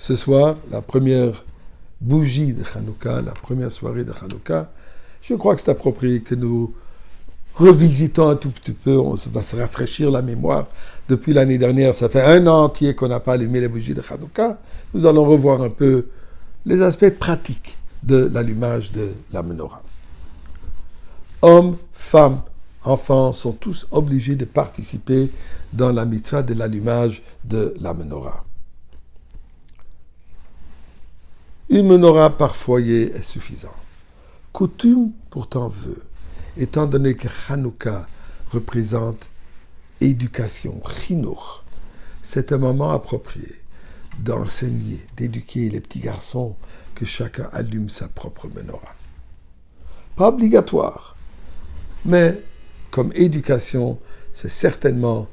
ce soir, la première bougie de Hanouka, la première soirée de Hanouka, je crois que c'est approprié que nous revisitons un tout petit peu, on va se rafraîchir la mémoire. Depuis l'année dernière, ça fait un an entier qu'on n'a pas allumé les bougies de Hanouka. Nous allons revoir un peu les aspects pratiques de l'allumage de la menorah. Hommes, femmes, enfants sont tous obligés de participer dans la mitzvah de l'allumage de la menorah. Une menorah par foyer est suffisant. Coutume pourtant veut, étant donné que Hanouka représente éducation, chinour, c'est un moment approprié d'enseigner, d'éduquer les petits garçons que chacun allume sa propre menorah. Pas obligatoire, mais comme éducation, c'est certainement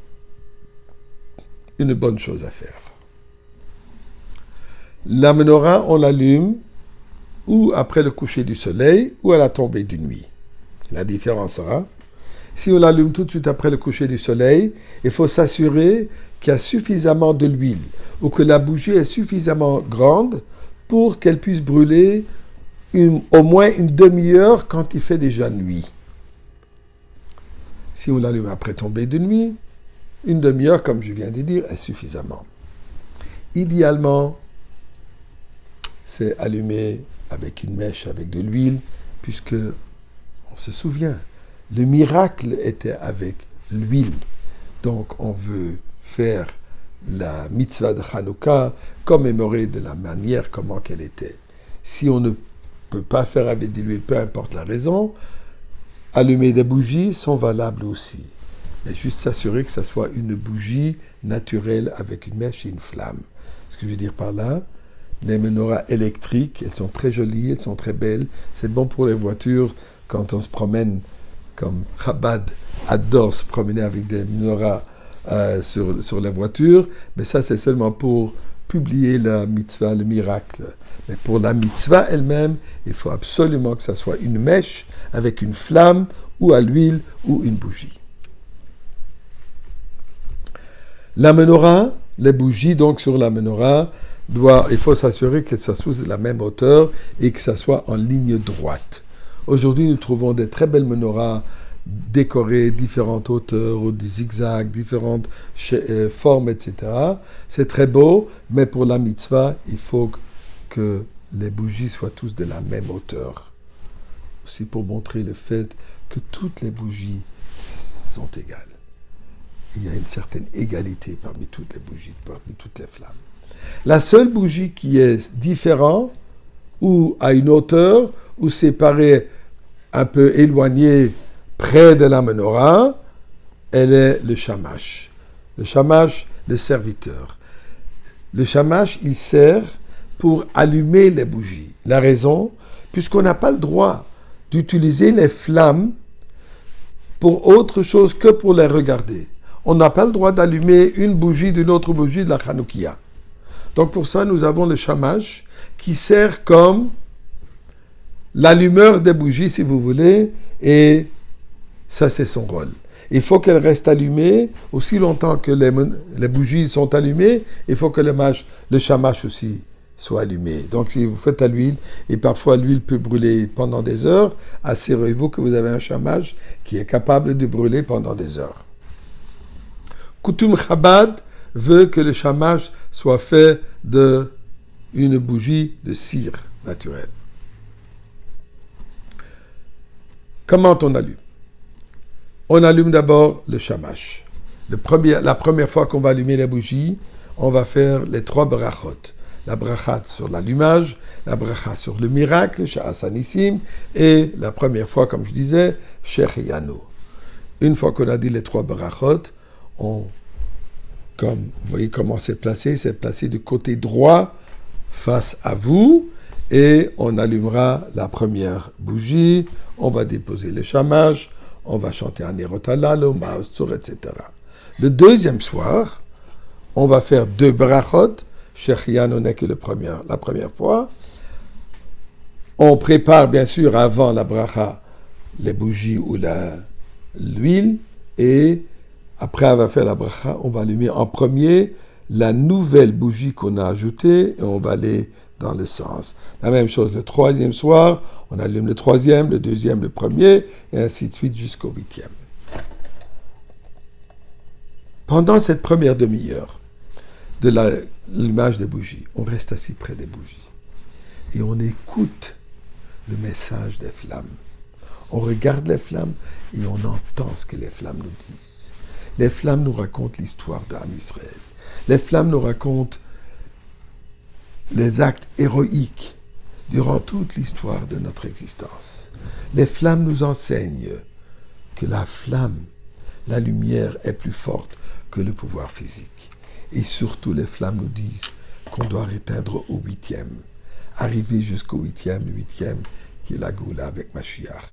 une bonne chose à faire. La menorah, on l'allume ou après le coucher du soleil ou à la tombée de nuit. La différence sera, si on l'allume tout de suite après le coucher du soleil, il faut s'assurer qu'il y a suffisamment de l'huile ou que la bougie est suffisamment grande pour qu'elle puisse brûler au moins une demi-heure quand il fait déjà nuit. Si on l'allume après tombée de nuit, une demi-heure, comme je viens de dire, est suffisamment. Idéalement, c'est allumé avec une mèche, avec de l'huile, puisque, on se souvient, le miracle était avec l'huile. Donc, on veut faire la mitzvah de Hanouka, commémorer de la manière comment qu'elle était. Si on ne peut pas faire avec de l'huile, peu importe la raison, allumer des bougies sont valables aussi. Mais juste s'assurer que ça soit une bougie naturelle avec une mèche et une flamme. Ce que je veux dire par là, les menorahs électriques, elles sont très jolies, elles sont très belles. C'est bon pour les voitures quand on se promène, comme Chabad adore se promener avec des menorahs sur les voitures. Mais ça, c'est seulement pour publier la mitzvah, le miracle. Mais pour la mitzvah elle-même, il faut absolument que ça soit une mèche avec une flamme ou à l'huile ou une bougie. La menorah, les bougies donc sur la menorah, il faut s'assurer qu'elles soient sous la même hauteur et que ça soit en ligne droite. Aujourd'hui, nous trouvons des très belles menorahs décorées, différentes hauteurs, ou des zigzags, différentes formes, etc. C'est très beau, mais pour la mitzvah, il faut que les bougies soient tous de la même hauteur. Aussi pour montrer le fait que toutes les bougies sont égales. Il y a une certaine égalité parmi toutes les bougies, parmi toutes les flammes. La seule bougie qui est différente, ou à une hauteur, ou séparée, un peu éloignée, près de la menorah, elle est le shamash. Le shamash, le serviteur. Le shamash, il sert pour allumer les bougies. La raison, puisqu'on n'a pas le droit d'utiliser les flammes pour autre chose que pour les regarder. On n'a pas le droit d'allumer une bougie d'une autre bougie de la Hanoukia. Donc pour ça, nous avons le shamash qui sert comme l'allumeur des bougies, si vous voulez, et ça, c'est son rôle. Il faut qu'elle reste allumée aussi longtemps que les bougies sont allumées. Il faut que le shamash aussi soit allumé. Donc si vous faites à l'huile, et parfois l'huile peut brûler pendant des heures, assurez-vous que vous avez un shamash qui est capable de brûler pendant des heures. Coutume Chabad veut que le shamash soit fait d'une bougie de cire naturelle. Comment on allume? On allume d'abord le shamash. La première fois qu'on va allumer la bougie, on va faire les 3 brachot. La bracha sur l'allumage, la bracha sur le miracle, Sha'as Hanissim, et la première fois, comme je disais, Shechianu. Une fois qu'on a dit les 3 brachot, comme vous voyez comment c'est placé du côté droit face à vous, et on allumera la première bougie, on va déposer le shamash, on va chanter Anerot Halalu, Ma'oz Tzur, etc. Le deuxième soir, on va faire 2 brachot, Shechianu n'est que la première fois. On prépare bien sûr avant la bracha les bougies ou l'huile, et après avoir fait la bracha, on va allumer en premier la nouvelle bougie qu'on a ajoutée et on va aller dans le sens. La même chose le troisième soir, on allume le troisième, le deuxième, le premier, et ainsi de suite jusqu'au huitième. Pendant cette première demi-heure de l'allumage des bougies, on reste assis près des bougies et on écoute le message des flammes. On regarde les flammes et on entend ce que les flammes nous disent. Les flammes nous racontent l'histoire d'Am Israël. Les flammes nous racontent les actes héroïques durant toute l'histoire de notre existence. Les flammes nous enseignent que la flamme, la lumière est plus forte que le pouvoir physique. Et surtout, les flammes nous disent qu'on doit atteindre au huitième, arriver jusqu'au huitième, le huitième qui est la Goula avec Mashiach.